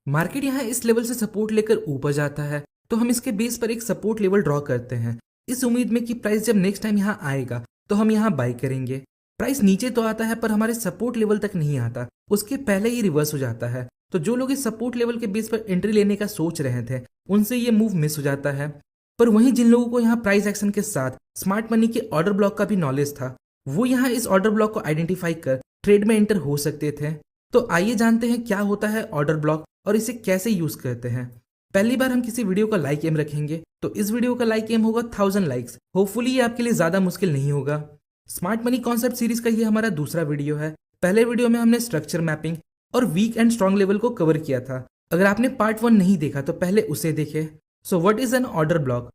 Market यहाँ इस level से सपोर्ट लेकर ऊपर जाता है तो हम इसके बेस पर एक सपोर्ट लेवल ड्रॉ करते हैं, इस उम्मीद में कि प्राइस जब नेक्स्ट टाइम यहाँ आएगा तो हम यहाँ बाई करेंगे। प्राइस नीचे तो आता है पर हमारे सपोर्ट लेवल तक नहीं आता, उसके पहले ही रिवर्स हो जाता है। तो जो लोग इस सपोर्ट लेवल के बेस पर एंट्री लेने का सोच रहे थे उनसे ये मूव मिस हो जाता है। पर वहीं जिन लोगों को यहाँ प्राइस एक्शन के साथ स्मार्ट मनी के ऑर्डर ब्लॉक का भी नॉलेज था, वो यहाँ इस ऑर्डर ब्लॉक को आइडेंटिफाई कर ट्रेड में एंटर हो सकते थे। तो आइए जानते हैं क्या होता है ऑर्डर ब्लॉक और इसे कैसे यूज करते हैं। पहली बार हम किसी वीडियो का लाइक एम रखेंगे तो इस वीडियो का लाइक एम होगा 1000 लाइक्स। होपफुली ये आपके लिए ज्यादा मुश्किल नहीं होगा। स्मार्ट मनी कॉन्सेप्ट सीरीज का ये हमारा दूसरा वीडियो है। पहले वीडियो में हमने स्ट्रक्चर मैपिंग और वीक एंड स्ट्रॉन्ग लेवल को कवर किया था। अगर आपने पार्ट 1 नहीं देखा तो पहले उसे देखें। So what is an order block?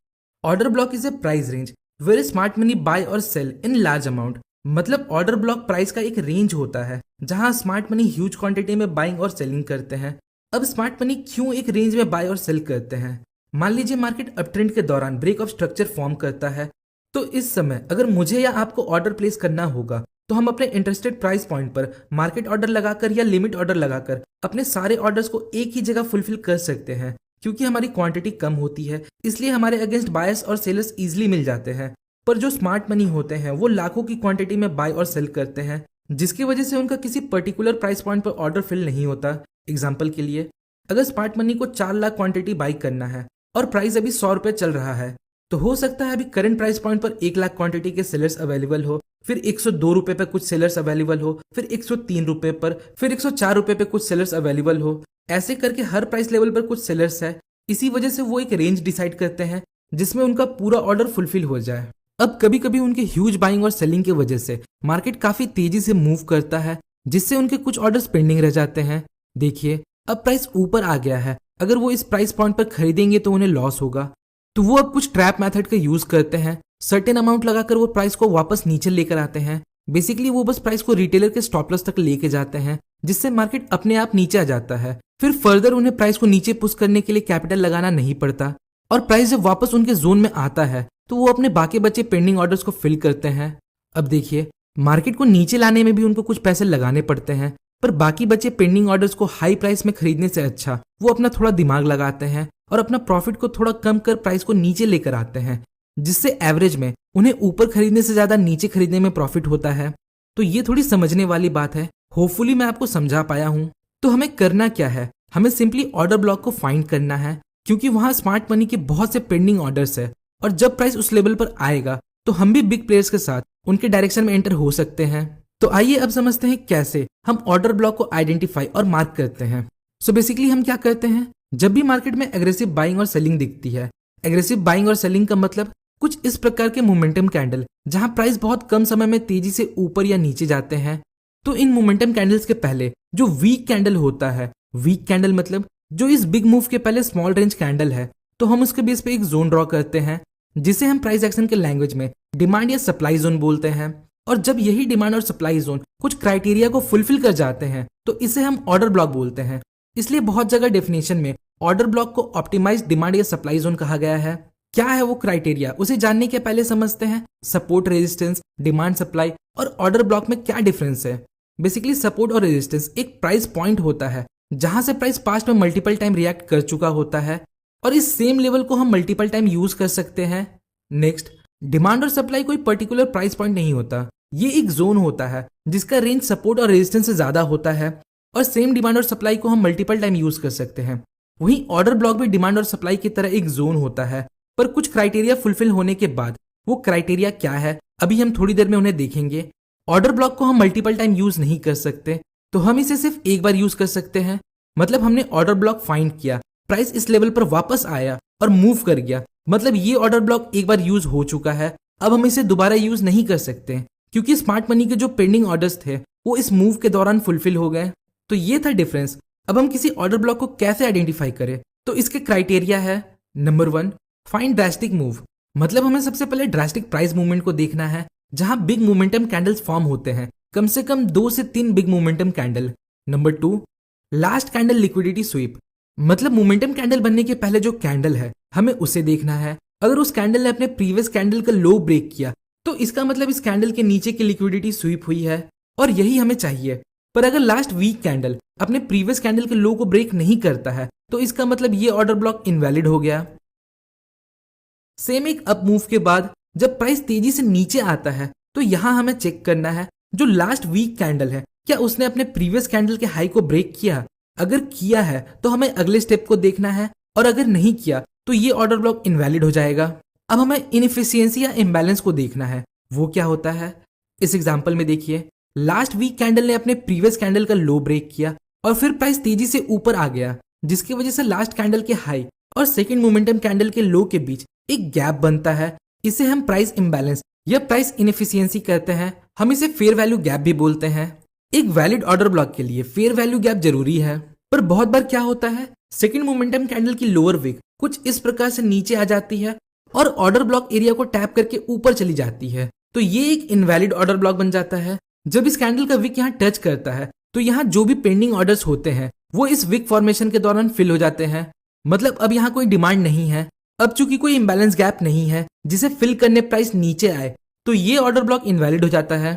Order block is a price range where smart money buy और सेल इन लार्ज अमाउंट। मतलब ऑर्डर ब्लॉक प्राइस का एक रेंज होता है जहां स्मार्ट मनी ह्यूज क्वांटिटी में बाइंग और सेलिंग करते हैं। अब स्मार्ट मनी क्यों एक रेंज में बाय और सेल करते हैं? मान लीजिए मार्केट अपट्रेंड के दौरान ब्रेक ऑफ स्ट्रक्चर फॉर्म करता है, तो इस समय अगर मुझे या आपको ऑर्डर प्लेस करना होगा तो हम अपने इंटरेस्टेड प्राइस पॉइंट पर मार्केट ऑर्डर लगाकर या लिमिट ऑर्डर लगाकर अपने सारे ऑर्डर्स को एक ही जगह फुलफिल कर सकते हैं। क्योंकि हमारी क्वांटिटी कम होती है इसलिए हमारे अगेंस्ट बायर्स और सेलर्स इजीली मिल जाते हैं। पर जो स्मार्ट मनी होते हैं वो लाखों की क्वांटिटी में बाय और सेल करते हैं, जिसकी वजह से उनका किसी पर्टिकुलर प्राइस पॉइंट पर ऑर्डर फिल नहीं होता। एग्जाम्पल के लिए, अगर स्मार्ट मनी को 4 लाख क्वांटिटी बाई करना है और प्राइस अभी 100 रुपए चल रहा है, तो हो सकता है अभी करंट प्राइस पॉइंट पर 1 लाख क्वांटिटी के सेलर्स अवेलेबल हो, फिर 102 रुपए पे कुछ सेलर्स अवेलेबल हो, फिर 103 रुपए पर, फिर 104 रुपए पे कुछ सेलर्स अवेलेबल हो। ऐसे करके हर प्राइस लेवल पर कुछ सेलर्स है। इसी वजह से वो एक रेंज डिसाइड करते हैं जिसमें उनका पूरा ऑर्डर फुलफिल हो जाए। अब कभी कभी उनके ह्यूज बाइंग और सेलिंग की वजह से मार्केट काफी तेजी से मूव करता है, जिससे उनके कुछ ऑर्डर्स पेंडिंग रह जाते हैं। देखिए, अब प्राइस ऊपर आ गया है, अगर वो इस प्राइस पॉइंट पर खरीदेंगे तो उन्हें लॉस होगा। तो वो अब कुछ ट्रैप मेथड का यूज करते हैं। सर्टेन अमाउंट लगाकर वो प्राइस को वापस नीचे लेकर आते हैं। बेसिकली वो बस प्राइस को रिटेलर के स्टॉप लॉस तक लेके जाते हैं, जिससे मार्केट अपने आप नीचे आ जाता है। फिर फर्दर उन्हें प्राइस को नीचे पुश करने के लिए कैपिटल लगाना नहीं पड़ता, और प्राइस जब वापस उनके जोन में आता है तो वो अपने बाकी बचे पेंडिंग ऑर्डर्स को फिल करते हैं। अब देखिए, मार्केट को नीचे लाने में भी उनको कुछ पैसे लगाने पड़ते हैं, पर बाकी बचे पेंडिंग ऑर्डर्स को हाई प्राइस में खरीदने से अच्छा वो अपना थोड़ा दिमाग लगाते हैं और अपना प्रॉफिट को थोड़ा कम कर प्राइस को नीचे लेकर आते हैं, जिससे एवरेज में उन्हें ऊपर खरीदने से ज्यादा नीचे खरीदने में प्रॉफिट होता है। तो ये थोड़ी समझने वाली बात है। होपफुली मैं आपको समझा पाया हूँ। तो हमें करना क्या है? हमें सिंपली ऑर्डर ब्लॉक को फाइंड करना है, क्योंकि वहां स्मार्ट मनी के बहुत से पेंडिंग ऑर्डर्स है, और जब प्राइस उस लेवल पर आएगा तो हम भी बिग प्लेयर्स के साथ उनके डायरेक्शन में एंटर हो सकते हैं। तो आइए अब समझते हैं कैसे हम ऑर्डर ब्लॉक को आइडेंटिफाई और मार्क करते हैं। सो बेसिकली हम क्या करते हैं, जब भी मार्केट में एग्रेसिव बाइंग और सेलिंग दिखती है, एग्रेसिव बाइंग और सेलिंग का मतलब कुछ इस प्रकार के मोमेंटम कैंडल जहां प्राइस बहुत कम समय में तेजी से ऊपर या नीचे जाते हैं। तो इन मोमेंटम कैंडल्स के पहले जो वीक कैंडल होता है, वीक कैंडल मतलब जो इस बिग मूव के पहले स्मॉल रेंज कैंडल है, तो हम उसके बेस पे एक जोन ड्रॉ करते हैं जिसे हम प्राइस एक्शन के लैंग्वेज में डिमांड या सप्लाई जोन बोलते हैं। और जब यही डिमांड और सप्लाई जोन कुछ क्राइटेरिया को फुलफिल कर जाते हैं तो इसे हम ऑर्डर ब्लॉक बोलते हैं। इसलिए बहुत जगह डेफिनेशन में ऑर्डर ब्लॉक को ऑप्टिमाइज डिमांड या सप्लाई जोन कहा गया है। क्या है वो क्राइटेरिया, उसे जानने के पहले समझते हैं सपोर्ट, रेजिस्टेंस, डिमांड, सप्लाई और ऑर्डर ब्लॉक में क्या डिफरेंस है। बेसिकली सपोर्ट और रेजिस्टेंस एक प्राइस पॉइंट होता है जहां से प्राइस पास्ट में मल्टीपल टाइम रिएक्ट कर चुका होता है, और इस सेम लेवल को हम मल्टीपल टाइम यूज कर सकते हैं। नेक्स्ट, डिमांड और सप्लाई कोई पर्टिकुलर प्राइस पॉइंट नहीं होता, ये एक जोन होता है जिसका रेंज सपोर्ट और रेजिस्टेंस से ज्यादा होता है, और सेम डिमांड और सप्लाई को हम मल्टीपल टाइम यूज कर सकते हैं। वहीं ऑर्डर ब्लॉक भी डिमांड और सप्लाई की तरह एक जोन होता है, पर कुछ क्राइटेरिया फुलफिल होने के बाद। वो क्राइटेरिया क्या है अभी हम थोड़ी देर में उन्हें देखेंगे। ऑर्डर ब्लॉक को हम मल्टीपल टाइम यूज नहीं कर सकते, तो हम इसे सिर्फ एक बार यूज कर सकते हैं। मतलब हमने ऑर्डर ब्लॉक फाइंड किया, प्राइस इस लेवल पर वापस आया और मूव कर गया, मतलब ये ऑर्डर ब्लॉक एक बार यूज हो चुका है। अब हम इसे दोबारा यूज नहीं कर सकते, क्योंकि स्मार्ट मनी के जो पेंडिंग ऑर्डर्स थे वो इस मूव के दौरान फुलफिल हो गए। तो ये था डिफरेंस। अब हम किसी ऑर्डर ब्लॉक को कैसे आइडेंटिफाई करें, तो इसके क्राइटेरिया है नंबर 1, फाइंड ड्रास्टिक मूव। मतलब हमें सबसे पहले ड्रास्टिक प्राइस मूवमेंट को देखना है जहां बिग मोमेंटम कैंडल्स फॉर्म होते हैं, कम से कम 2 से 3 big momentum candle. Number 2, last candle liquidity SVEEP. मतलब मोमेंटम कैंडल बनने के पहले जो कैंडल है हमें उसे देखना है। अगर उस कैंडल ने अपने प्रीवियस कैंडल का लो ब्रेक किया तो इसका मतलब इस कैंडल के नीचे की लिक्विडिटी स्वीप हुई है, और यही हमें चाहिए। पर अगर लास्ट वीक कैंडल अपने प्रीवियस कैंडल के लो को ब्रेक नहीं करता है तो इसका मतलब ये ऑर्डर ब्लॉक इनवैलिड हो गया। सेम एक अप मूव के बाद जब प्राइस तेजी से नीचे आता है तो यहां हमें चेक करना है जो लास्ट वीक कैंडल है क्या उसने अपने प्रीवियस कैंडल के हाई को ब्रेक किया। अगर किया है तो हमें अगले स्टेप को देखना है और अगर नहीं किया तो ये ऑर्डर ब्लॉक इनवैलिड हो जाएगा। अब हमें इनएफिशिएंसी या इम्बैलेंस को देखना है, वो क्या होता है। इस एग्जांपल में देखिए, लास्ट वीक कैंडल ने अपने प्रीवियस कैंडल का लो ब्रेक किया और फिर प्राइस तेजी से ऊपर आ गया, जिसकी वजह से लास्ट कैंडल के हाई और सेकंड मोमेंटम कैंडल के लो के बीच एक गैप बनता है। इसे हम प्राइस इम्बैलेंस या प्राइस इनएफिशिएंसी कहते हैं। हम इसे फेयर वैल्यू गैप भी बोलते हैं। एक वैलिड ऑर्डर ब्लॉक के लिए फेयर वैल्यू गैप जरूरी है, पर बहुत बार क्या होता है, सेकंड मोमेंटम कैंडल की लोअर विक कुछ इस प्रकार से नीचे आ जाती है और ऑर्डर ब्लॉक एरिया को टैप करके ऊपर चली जाती है, तो ये एक इनवैलिड ऑर्डर ब्लॉक बन जाता है। जब इस कैंडल का विक यहाँ टच करता है तो यहाँ जो भी पेंडिंग ऑर्डर्स होते हैं वो इस विक फॉर्मेशन के दौरान फिल हो जाते हैं। मतलब अब यहाँ कोई डिमांड नहीं है। अब चूंकि कोई इम्बैलेंस गैप नहीं है जिसे फिल करने प्राइस नीचे आए, तो ये ऑर्डर ब्लॉक इनवैलिड हो जाता है।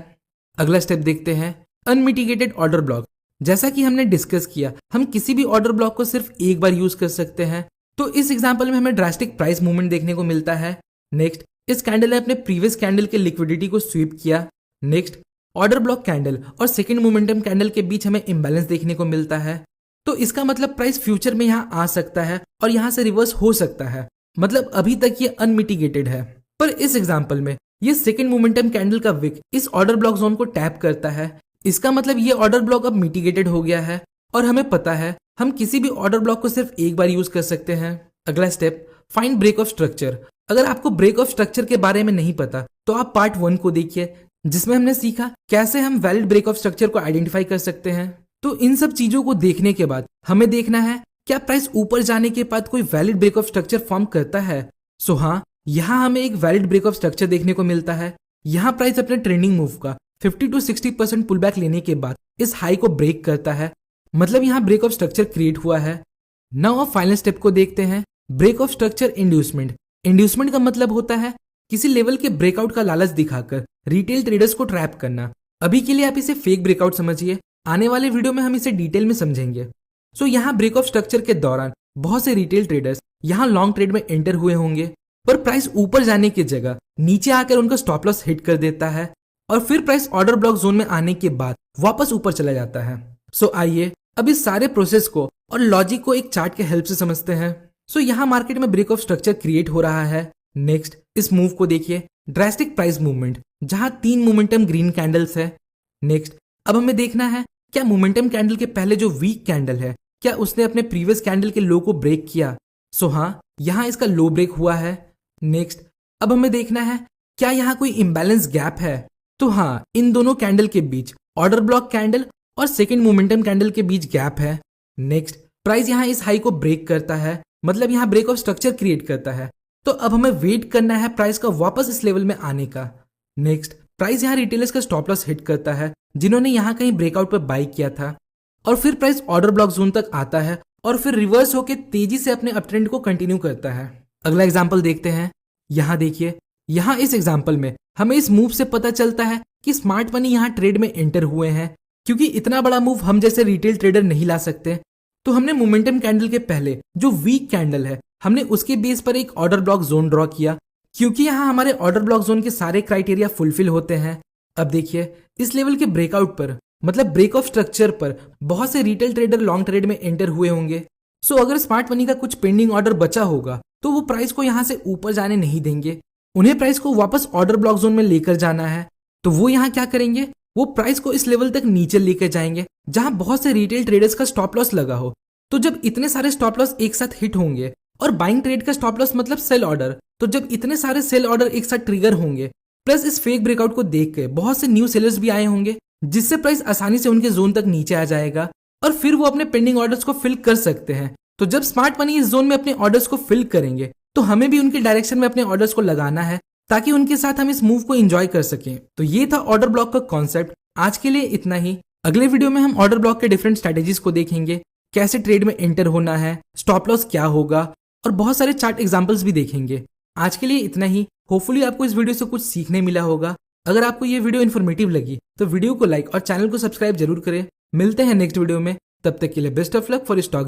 अगला स्टेप देखते हैं, अनमिटिगेटेड ऑर्डर ब्लॉक। जैसा कि हमने डिस्कस किया, हम किसी भी ऑर्डर ब्लॉक को सिर्फ एक बार यूज कर सकते हैं। तो इस एग्जांपल में हमें ड्रास्टिक प्राइस मूवमेंट देखने को मिलता है। नेक्स्ट, इस कैंडल ने अपने प्रीवियस कैंडल के लिक्विडिटी को स्वीप किया। नेक्स्ट, ऑर्डर ब्लॉक कैंडल और सेकंड मोमेंटम कैंडल के बीच हमें इंबैलेंस देखने को मिलता है। तो इसका मतलब प्राइस फ्यूचर में यहाँ आ सकता है और यहाँ से रिवर्स हो सकता है। मतलब अभी तक ये अनमिटिगेटेड है, पर इस एग्जांपल में ये सेकंड मोमेंटम कैंडल का विक इस ऑर्डर ब्लॉक जोन को टैप करता है। इसका मतलब ये ऑर्डर ब्लॉक अब मिटिगेटेड हो गया है और हमें पता है हम किसी भी ऑर्डर ब्लॉक को सिर्फ एक बार यूज कर सकते हैं। अगला step, find break of structure. अगर आपको ब्रेक ऑफ स्ट्रक्चर के बारे में नहीं पता तो आप पार्ट 1 को देखिए, जिसमें हमने सीखा कैसे हम वैलिड ब्रेक ऑफ स्ट्रक्चर को आइडेंटिफाई कर सकते हैं। तो इन सब चीजों को देखने के बाद हमें देखना है क्या प्राइस ऊपर जाने के बाद कोई valid break of structure form करता है। सो हाँ, यहाँ हमें एक वैलिड ब्रेक ऑफ स्ट्रक्चर देखने को मिलता है। यहाँ प्राइस अपने ट्रेंडिंग मूव का 50 to 60% पुल बैक लेने के बाद इस हाई को ब्रेक करता है। मतलब यहाँ ब्रेक ऑफ स्ट्रक्चर क्रिएट हुआ है। नाउ अब फाइनल स्टेप को देखते हैं, break of structure inducement. Inducement का मतलब होता है किसी लेवल के ब्रेकआउट का लालच दिखाकर रिटेल ट्रेडर्स को ट्रैप करना। अभी के लिए आप इसे फेक ब्रेकआउट समझिए, आने वाले वीडियो में हम इसे डिटेल में समझेंगे। सो यहाँ ब्रेक ऑफ स्ट्रक्चर के दौरान बहुत से रिटेल ट्रेडर्स यहाँ लॉन्ग ट्रेड में एंटर हुए होंगे, पर प्राइस ऊपर जाने की जगह नीचे आकर उनका स्टॉप लॉस हिट कर देता है और फिर प्राइस ऑर्डर ब्लॉक जोन में आने के बाद वापस ऊपर चला जाता है। सो आइए अब इस सारे प्रोसेस को और लॉजिक को एक चार्ट के हेल्प से समझते हैं। सो यहाँ मार्केट में ब्रेक ऑफ स्ट्रक्चर क्रिएट हो रहा है। नेक्स्ट, इस मूव को देखिए, ड्रास्टिक प्राइस मूवमेंट, जहां 3 मोमेंटम ग्रीन कैंडल्स है। नेक्स्ट, अब हमें देखना है क्या मोमेंटम कैंडल के पहले जो वीक कैंडल है क्या उसने अपने प्रीवियस कैंडल के लो को ब्रेक किया। सो हाँ, यहाँ इसका लो ब्रेक हुआ है। नेक्स्ट, अब हमें देखना है क्या यहाँ कोई इम्बैलेंस गैप है। तो हाँ, इन दोनों कैंडल के बीच ऑर्डर ब्लॉक कैंडल और सेकंड मोमेंटम कैंडल के बीच गैप है। नेक्स्ट, प्राइस यहाँ इस हाई को ब्रेक करता है, मतलब यहाँ ब्रेक ऑफ स्ट्रक्चर क्रिएट करता है। तो अब हमें वेट करना है प्राइस का वापस इस लेवल में आने का। नेक्स्ट, प्राइस यहाँ रिटेलर्स का स्टॉप लॉस हिट करता है जिन्होंने यहाँ कहीं ब्रेकआउट पर बाई किया था, और फिर प्राइस ऑर्डर ब्लॉक जोन तक आता है और फिर रिवर्स होकर तेजी से अपने अपट्रेंड को कंटिन्यू करता है। अगला एग्जांपल देखते हैं। यहाँ देखिए, यहाँ इस एग्जांपल में हमें इस मूव से पता चलता है कि स्मार्ट मनी यहाँ ट्रेड में एंटर हुए हैं। क्योंकि इतना बड़ा मूव हम जैसे रिटेल ट्रेडर नहीं ला सकते, तो हमने मोमेंटम कैंडल के पहले जो वीक कैंडल है हमने उसके बेस पर एक ऑर्डर ब्लॉक जोन ड्रॉ किया, क्योंकि यहाँ हमारे ऑर्डर ब्लॉक जोन के सारे क्राइटेरिया फुलफिल होते हैं। अब देखिए, इस लेवल के ब्रेकआउट पर, मतलब ब्रेक ऑफ स्ट्रक्चर पर, बहुत से रिटेल ट्रेडर लॉन्ग ट्रेड में एंटर हुए होंगे। सो अगर स्मार्ट मनी का कुछ पेंडिंग ऑर्डर बचा होगा तो वो प्राइस को यहाँ से ऊपर जाने नहीं देंगे, उन्हें प्राइस को वापस ऑर्डर ब्लॉक जोन में लेकर जाना है। तो वो यहाँ क्या करेंगे, वो प्राइस को इस लेवल तक नीचे लेकर जाएंगे जहां बहुत से रिटेल ट्रेडर्स का स्टॉप लॉस लगा हो। तो जब इतने सारे स्टॉप लॉस एक साथ हिट होंगे, और बाइंग ट्रेड का स्टॉप लॉस मतलब सेल ऑर्डर, तो जब इतने सारे सेल ऑर्डर एक साथ ट्रिगर होंगे, प्लस इस फेक ब्रेकआउट को देख के बहुत से न्यू सेलर्स भी आए होंगे, जिससे प्राइस आसानी से उनके जोन तक नीचे आ जाएगा और फिर वो अपने पेंडिंग ऑर्डर्स को फिल कर सकते हैं। तो जब स्मार्ट मनी इस जोन में अपने ऑर्डर्स को फिल करेंगे तो हमें भी उनके डायरेक्शन में अपने ऑर्डर्स को लगाना है ताकि उनके साथ हम इस मूव को एंजॉय कर सकें। तो ये था ऑर्डर ब्लॉक का कॉन्सेप्ट। आज के लिए इतना ही। अगले वीडियो में हम ऑर्डर ब्लॉक के डिफरेंट स्ट्रेटेजीज को देखेंगे, कैसे ट्रेड में एंटर होना है, स्टॉप लॉस क्या होगा, और बहुत सारे चार्ट एग्जांपल्स भी देखेंगे। आज के लिए इतना ही। होपफुली आपको इस वीडियो से कुछ सीखने मिला होगा। अगर आपको ये वीडियो इन्फॉर्मेटिव लगी तो वीडियो को लाइक और चैनल को सब्सक्राइब जरूर करें। मिलते हैं नेक्स्ट वीडियो में, तब तक के लिए best of luck for stock.